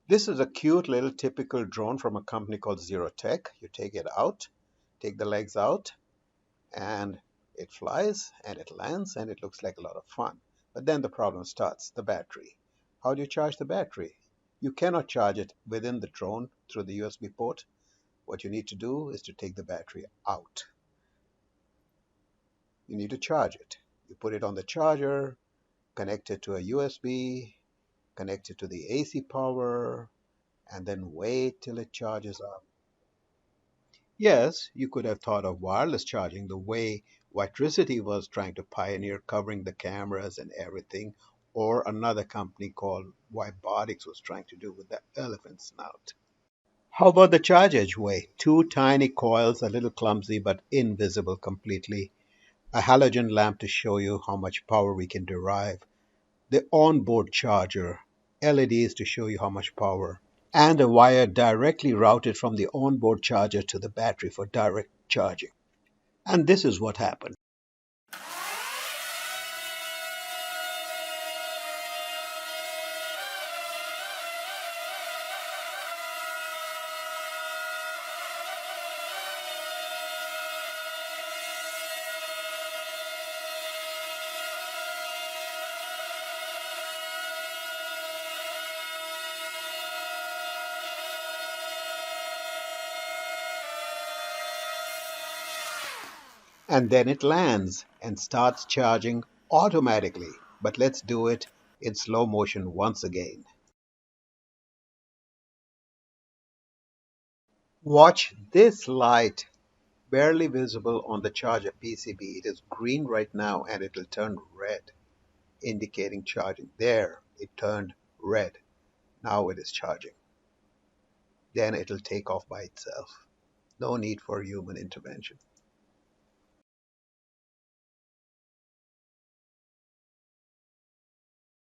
This is a cute little typical drone from a company called Zero Tech. You take it out, take the legs out, and it flies and it lands and it looks like a lot of fun. But then the problem starts, the battery. How do you charge the battery? You cannot charge it within the drone through the USB port. What you need to do is to take the battery out. You need to charge it. You put it on the charger, connect it to a USB, connect it to the AC power, and then wait till it charges up. Yes, you could have thought of wireless charging the way Vitricity was trying to pioneer covering the cameras and everything, or another company called Vybotics was trying to do with the elephant snout. How about the charge edge way? Two tiny coils, a little clumsy but invisible completely. A halogen lamp to show you how much power we can derive. The onboard charger, LEDs to show you how much power, and a wire directly routed from the onboard charger to the battery for direct charging. And this is what happened. And then it lands and starts charging automatically. But let's do it in slow motion once again. Watch this light, barely visible on the charger PCB. It is green right now and it will turn red, indicating charging. There, it turned red. Now it is charging. Then it will take off by itself. No need for human intervention.